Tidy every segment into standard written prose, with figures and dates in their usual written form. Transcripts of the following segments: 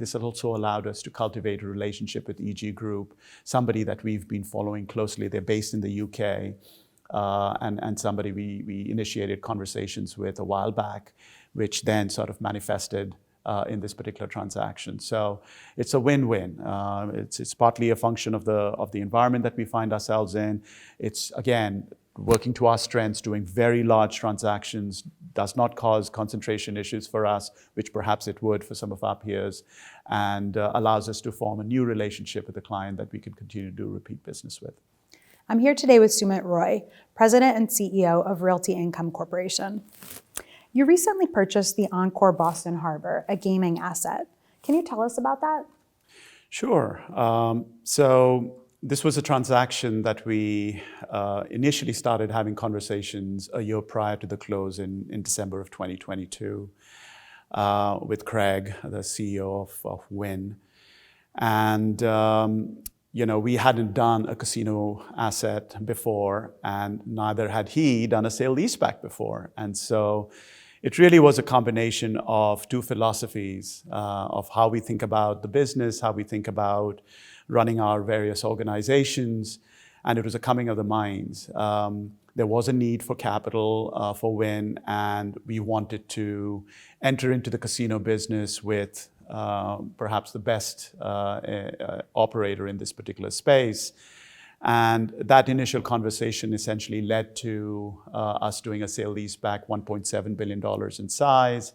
this also allowed us to cultivate a relationship with EG Group, somebody that we've been following closely. They're based in the UK, and somebody we initiated conversations with a while back, which then sort of manifested in this particular transaction. So it's a win-win. It's partly a function of the environment that we find ourselves in. It's, again, working to our strengths, doing very large transactions, does not cause concentration issues for us, which perhaps it would for some of our peers, and allows us to form a new relationship with the client that we can continue to do repeat business with. I'm here today with Sumit Roy, President and CEO of Realty Income Corporation. You recently purchased the Encore Boston Harbor, a gaming asset. Can you tell us about that? Sure. So this was a transaction that we initially started having conversations a year prior to the close in December of 2022 with Craig, the CEO of Wynn. And we hadn't done a casino asset before, and neither had he done a sale-leaseback before. And so it really was a combination of two philosophies of how we think about the business, how we think about running our various organizations, and it was a coming of the minds. There was a need for capital for Wynn, and we wanted to enter into the casino business with perhaps the best operator in this particular space. And that initial conversation essentially led to us doing a sale-leaseback, $1.7 billion in size,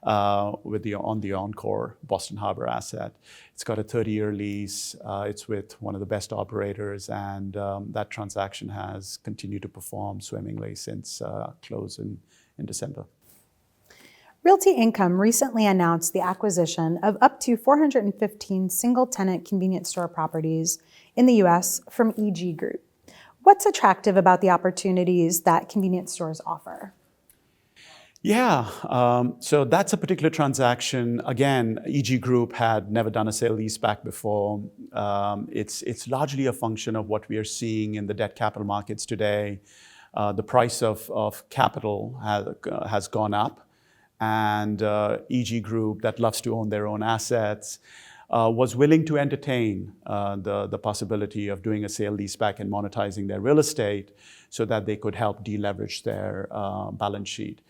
on the Encore Boston Harbor asset. It's got a 30-year lease. It's with one of the best operators, and that transaction has continued to perform swimmingly since close in December. Realty Income recently announced the acquisition of up to 415 single-tenant convenience store properties in the U.S. from EG Group. What's attractive about the opportunities that convenience stores offer? Yeah, so that's a particular transaction. Again, EG Group had never done a sale-leaseback before. It's largely a function of what we are seeing in the debt capital markets today. The price of capital has gone up, and EG Group, that loves to own their own assets, was willing to entertain the possibility of doing a sale-leaseback and monetizing their real estate so that they could help deleverage their balance sheet.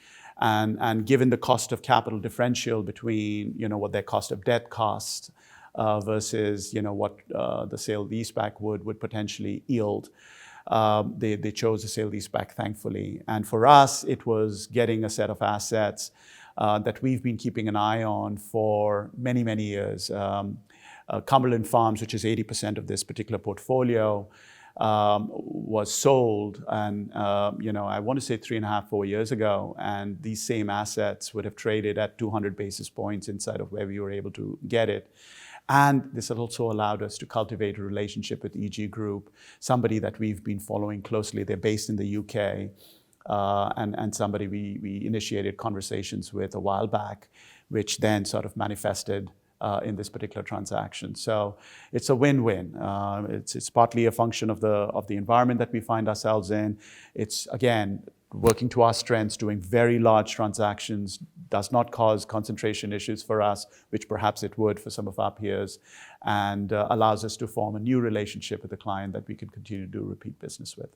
And given the cost of capital differential between what their cost of debt costs versus what the sale-leaseback would potentially yield, they chose a sale-leaseback, thankfully. And for us, it was getting a set of assets that we've been keeping an eye on for many, many years. Cumberland Farms, which is 80% of this particular portfolio, was sold, and I want to say 3.5, 4 years ago, and these same assets would have traded at 200 basis points inside of where we were able to get it. And this also allowed us to cultivate a relationship with EG Group, somebody that we've been following closely. They're based in the UK, and somebody we initiated conversations with a while back, which then sort of manifested in this particular transaction. So it's a win-win. It's partly a function of the environment that we find ourselves in. It's, again, working to our strengths, doing very large transactions, does not cause concentration issues for us, which perhaps it would for some of our peers, and allows us to form a new relationship with the client that we can continue to do repeat business with.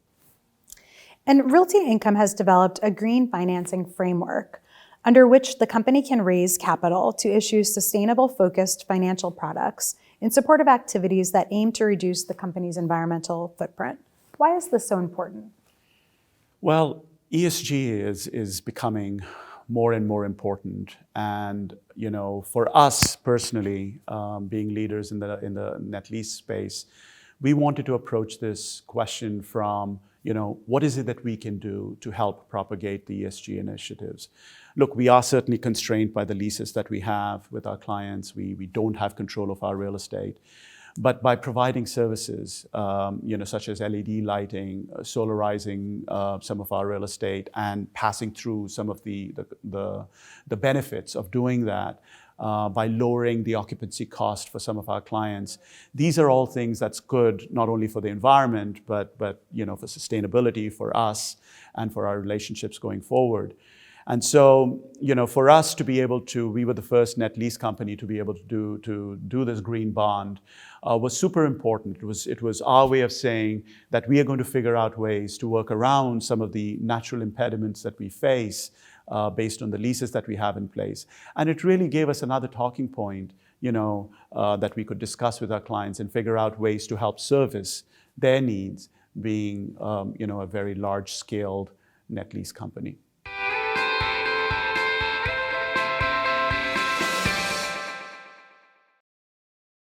And Realty Income has developed a green financing framework under which the company can raise capital to issue sustainable-focused financial products in support of activities that aim to reduce the company's environmental footprint. Why is this so important? Well, ESG is becoming more and more important, and for us personally, being leaders in the net lease space, we wanted to approach this question from what is it that we can do to help propagate the ESG initiatives? Look, we are certainly constrained by the leases that we have with our clients. We don't have control of our real estate. But by providing services, such as LED lighting, solarizing some of our real estate, and passing through some of the benefits of doing that, by lowering the occupancy cost for some of our clients. These are all things that's good, not only for the environment, but for sustainability for us and for our relationships going forward. And so, for us to be able to, we were the first net lease company to be able to do this green bond was super important. It was our way of saying that we are going to figure out ways to work around some of the natural impediments that we face based on the leases that we have in place. And it really gave us another talking point, that we could discuss with our clients and figure out ways to help service their needs, being, a very large-scaled net lease company.